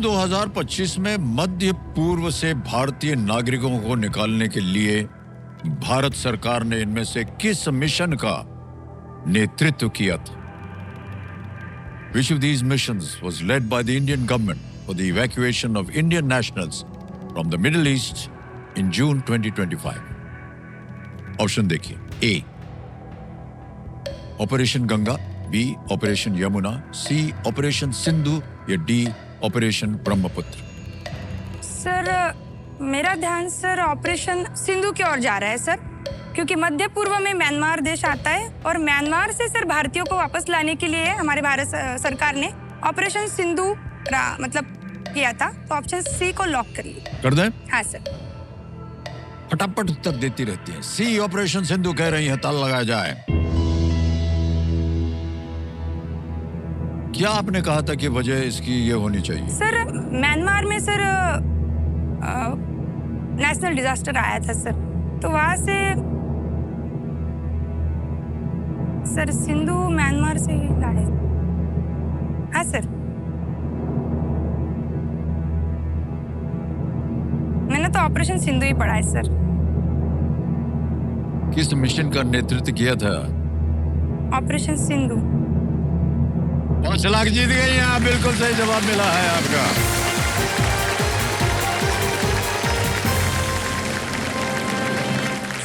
2025 में मध्य पूर्व से भारतीय नागरिकों को निकालने के लिए भारत सरकार ने इनमें से किस मिशन का नेतृत्व किया था? Which of these missions was led by the Indian government for the evacuation of Indian nationals from the Middle East in June 2025? Option देखिए। A. Operation Ganga, B. Operation Yamuna, C. Operation Sindhu या D. ऑपरेशन ब्रह्मपुत्र। सर मेरा ध्यान sir operation Sindhu की ओर जा रहा है sir, क्योंकि मध्य पूर्व में म्यांमार देश आता है और म्यांमार से सर भारतीयों को वापस लाने के लिए हमारे भारत सरकार ने ऑपरेशन सिंधु मतलब किया था। तो ऑप्शन सी को लॉक करिए। कर दें? हाँ सर। फटाफट उत्तर देती रहती है। सी ऑपरेशन सिंधु कह रही है, ताला लगाया जाए। क्या आपने कहा था कि वजह इसकी ये होनी चाहिए? सर म्यांमार में सर नेशनल डिजास्टर आया था सर, तो वहां से सर सिंधु म्यांमार से ही लाए। हाँ सर, मैंने तो ऑपरेशन सिंधु ही पढ़ा है सर। किस मिशन का नेतृत्व किया था? ऑपरेशन सिंधु। 5 लाख जीत गई हैं आप। बिल्कुल सही जवाब मिला है आपका।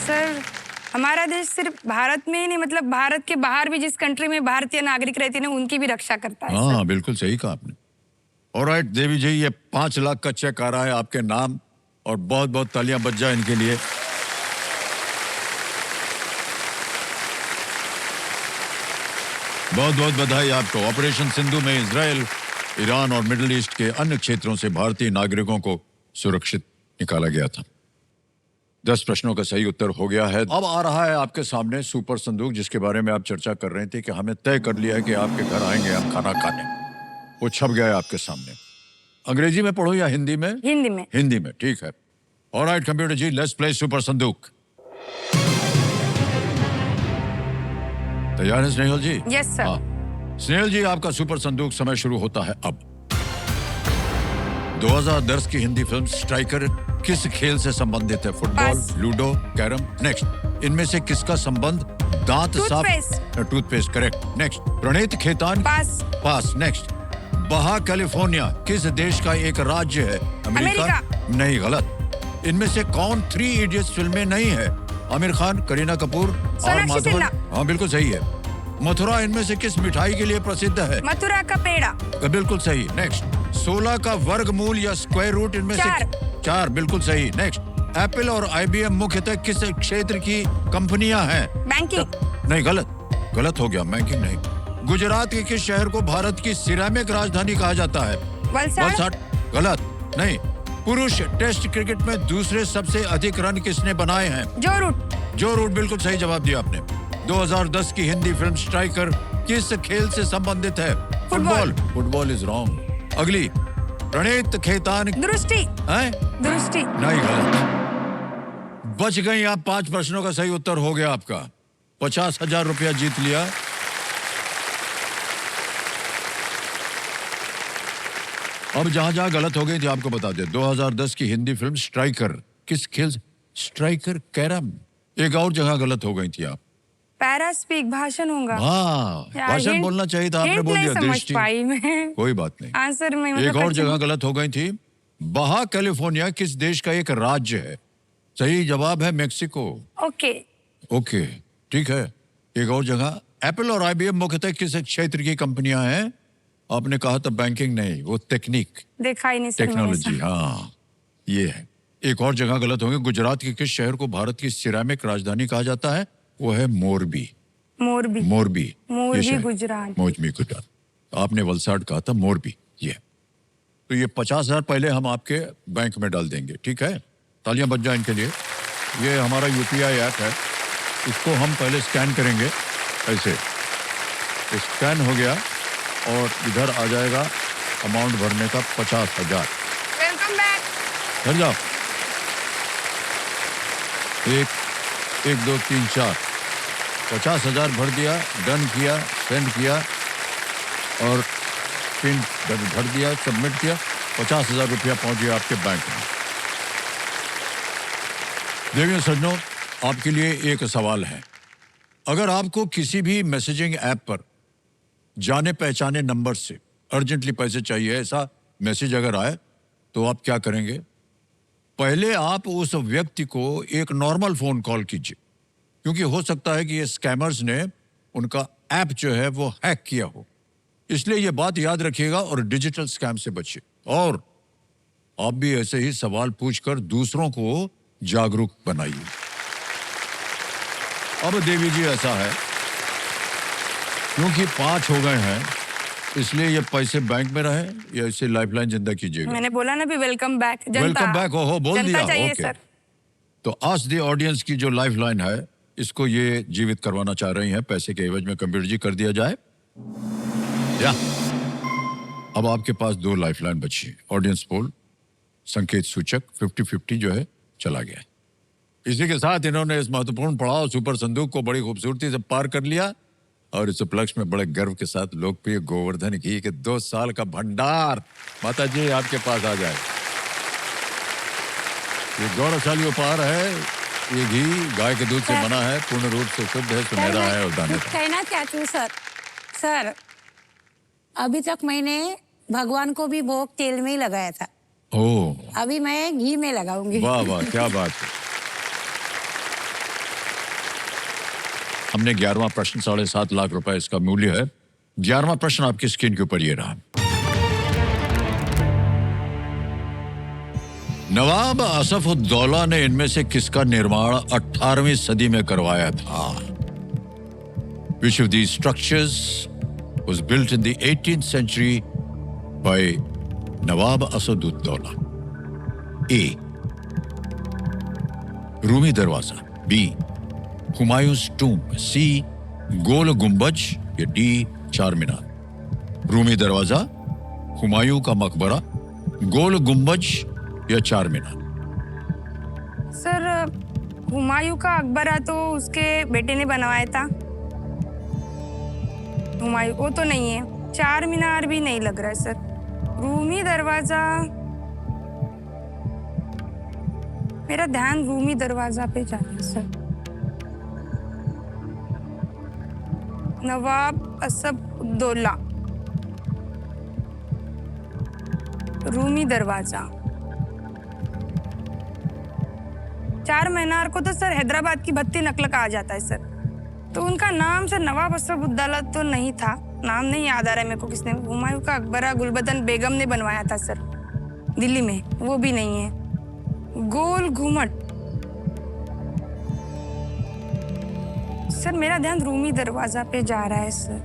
सर हमारा देश सिर्फ भारत में ही नहीं, मतलब भारत के बाहर भी जिस कंट्री में भारतीय नागरिक रहते हैं उनकी भी रक्षा करता है। हाँ बिल्कुल सही कहा आपने। ऑलराइट देवी जी, ये 5 लाख का चेक आ रहा है आपके नाम और बहुत बहुत तालियां बज जाए इनके लिए। बहुत बहुत बधाई आपको। ऑपरेशन सिंधु में इजराइल, ईरान और मिडिल ईस्ट के अन्य क्षेत्रों से भारतीय नागरिकों को सुरक्षित निकाला गया था। 10 प्रश्नों का सही उत्तर हो गया है। अब आ रहा है आपके सामने सुपर संदूक, जिसके बारे में आप चर्चा कर रहे थे कि हमें तय कर लिया है कि आपके घर आएंगे हम खाना खाने। वो छप गया है आपके सामने। अंग्रेजी में पढ़ो या हिंदी में? हिंदी में। हिंदी में, ठीक है। Alright computer ji, let's play super Sandook. तैयार है स्नेहल जी? Yes sir. हाँ। स्नेहल जी, आपका सुपर संदूक समय शुरू होता है अब। 2010 की हिंदी फिल्म स्ट्राइकर किस खेल से संबंधित है? Football, ludo, carrom? नेक्स्ट। इनमें से किसका संबंध दांत साफ? टूथपेस्ट। करेक्ट। नेक्स्ट। प्रणीत खेतान? पास। नेक्स्ट। बहा कैलिफोर्निया किस देश का एक राज्य है? अमेरिका। नहीं, गलत। इनमें से कौन 3 इडियट्स फिल्म में नहीं है? आमिर खान, करीना कपूर और माधवन? हाँ बिल्कुल सही है। मथुरा इनमें से किस मिठाई के लिए प्रसिद्ध है? मथुरा का पेड़ा। बिल्कुल सही। नेक्स्ट। 16 का वर्गमूल या स्क्वायर रूट इनमें से 4। बिल्कुल सही। नेक्स्ट। एप्पल और IBM मुख्यतः किस क्षेत्र की कंपनियां हैं? बैंकिंग। नहीं, गलत हो गया। बैंकिंग नहीं। गुजरात के किस शहर को भारत की सिरेमिक राजधानी कहा जाता है? वलसाड। गलत। नहीं। पुरुष टेस्ट क्रिकेट में दूसरे सबसे अधिक रन किसने बनाए हैं? जो रूट। बिल्कुल सही जवाब दिया आपने। 2010 की हिंदी फिल्म स्ट्राइकर किस खेल से संबंधित है? फुटबॉल। Football is wrong. अगली। प्रणीत खेतान? दृष्टि। दृष्टि। नहीं, गलत। बच गई आप। 5 प्रश्नों का सही उत्तर हो गया आपका। 50,000 रुपया जीत लिया। अब जहां गलत हो गई थी आपको बता दे। 2010 की हिंदी फिल्म स्ट्राइकर किस खेल? Striker carrom. एक और जगह गलत हो गई थी आप। पैरास्पीक भाषण होगा। हाँ, भाषण बोलना चाहिए था, आपने बोल दिया दृष्टि। कोई बात नहीं। आंसर में एक और जगह गलत हो गई थी। बहा कैलिफोर्निया किस देश का एक राज्य है? सही जवाब है मेक्सिको। ओके, ठीक है। एक और जगह। एप्पल और IBM मुख्यतः किस क्षेत्र की कंपनियां हैं? आपने कहा था बैंकिंग। नहीं, वो टेक्निक, टेक्नोलॉजी। हाँ, ये है। एक और जगह गलत होंगे। गुजरात के किस शहर को भारत की सिरेमिक राजधानी कहा जाता है? वो है मोरबी। मोरबी गुजरात। आपने वलसाड कहा था, मोरबी। ये तो ये 50,000 पहले हम आपके बैंक में डाल देंगे, ठीक है? तालियां बज जाए इनके लिए। ये हमारा UPI ऐप है, इसको हम पहले स्कैन करेंगे। ऐसे स्कैन हो गया और इधर आ जाएगा अमाउंट भरने का 50,000। Welcome back. घर जाओ। 1 2 3 4 50,000 भर दिया, डन किया, सेंड किया और पिन भर दिया, सबमिट किया। 50,000 रुपया पहुंच गया आपके बैंक में। देवियों सज्जनों, आपके लिए एक सवाल है। अगर आपको किसी भी मैसेजिंग ऐप पर जाने पहचाने नंबर से अर्जेंटली पैसे चाहिए, ऐसा मैसेज अगर आए तो आप क्या करेंगे? पहले आप उस व्यक्ति को एक नॉर्मल फोन कॉल कीजिए, क्योंकि हो सकता है कि ये स्कैमर्स ने उनका ऐप जो है वो हैक किया हो। इसलिए ये बात याद रखिएगा और डिजिटल स्कैम से बचिए। और आप भी ऐसे ही सवाल पूछकर दूसरों को जागरूक बनाइए। अब देवी जी, ऐसा है क्योंकि 5 हो गए हैं, इसलिए ये पैसे बैंक में रहे या इसे लाइफलाइन जिंदा कीजिएगा? मैंने बोला ना भी वेलकम बैक। वेलकम बैक हो बोल दिया। चाहिए ओके। सर। तो आज दी ऑडियंस की जो लाइफलाइन है, इसको ये जीवित करवाना चाह रही हैं। पैसे के एवज में कंप्यूटर जी कर दिया जाए या? अब आपके पास 2 लाइफलाइन बची। ऑडियंस पोल संकेत सूचक 50-50 जो है चला गया। इसी के साथ इन्होंने इस महत्वपूर्ण पड़ाव सुपर संदूक को बड़ी खूबसूरती से पार कर लिया और इस उपलक्ष्य में बड़े गर्व के साथ लोकप्रिय गोवर्धन घी के 2 साल का भंडार माता जी आपके पास आ जाए। ये गौरवशाली उपहार है। ये घी गाय के दूध से बना है, पूर्ण रूप से शुद्ध है, सुनहरा है और दानेदार। कहना चाहती हूँ सर, अभी तक मैंने भगवान को भी भोग तेल में ही लगाया था। ओह, अभी मैं घी में लगाऊंगी। वाह वाह, क्या बात है। हमने 11वां प्रश्न 7.5 लाख रुपए इसका मूल्य है। 11वां प्रश्न आपकी स्क्रीन के ऊपर ये रहा। नवाब असफउद्दौला ने इनमें से किसका निर्माण 18वीं सदी में करवाया था? Which of these structures was built in the 18th century by Nawab असदुद्दौला? A. Rumi दरवाजा, B. Humayun's tomb, C. गोल गुंबज या D. चार मीनार। रूमी दरवाजा, हुमायूं का मकबरा, गोल गुंबज या चार मीनार? सर, हुमायूं का अकबरा तो उसके बेटे ने बनवाया था। हुमायूं वो तो नहीं है। चार मीनार भी नहीं लग रहा है सर। रूमी दरवाजा, मेरा ध्यान रूमी दरवाजा पे जा रहा है सर। नवाब असफउद्दौला, रूमी दरवाजा। चार मीनार को तो सर हैदराबाद की भत्ती नकल कहा जाता है सर। तो उनका नाम सर नवाब असफउद्दौला तो नहीं था। नाम नहीं याद आ रहा है मेरे को किसने। हुमायूं का अकबरा गुलबदन बेगम ने बनवाया था सर, दिल्ली में, वो भी नहीं है। गोल घुमट, सर मेरा ध्यान रूमी दरवाजा पे जा रहा है सर।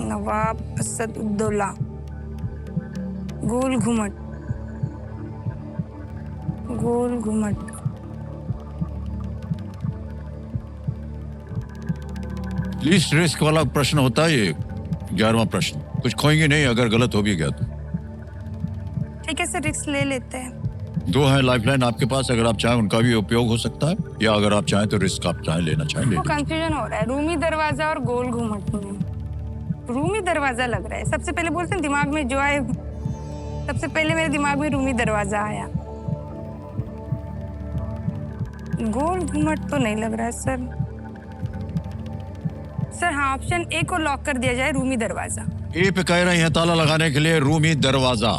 नवाब असदुद्दौला, गोल घुमट, गोल घुमट। लीस्ट रिस्क वाला प्रश्न होता है ये 11वां प्रश्न। कुछ खोएंगे नहीं अगर गलत हो भी गया तो। ठीक है सर, रिस्क ले लेते हैं। 2 है लाइफलाइन आपके पास, अगर आप चाहें उनका भी उपयोग हो सकता है, या अगर आप चाहें तो रिस्क आप चाहें लेना चाहें ले वो लीजिए। कंफ्यूजन हो रहा है रूमी दरवाजा और गोल घुमट में। रूमी दरवाजा लग रहा है। सबसे पहले बोलते हैं दिमाग में जो आए, सबसे पहले मेरे दिमाग में रूमी दरवाजा आया। गोल घुमट तो नहीं लग रहा है सर। सर हाँ, ऑप्शन ए को लॉक कर दिया जाए, रूमी दरवाजा। ए पे कह रहे हैं ताला लगाने के लिए रूमी दरवाजा।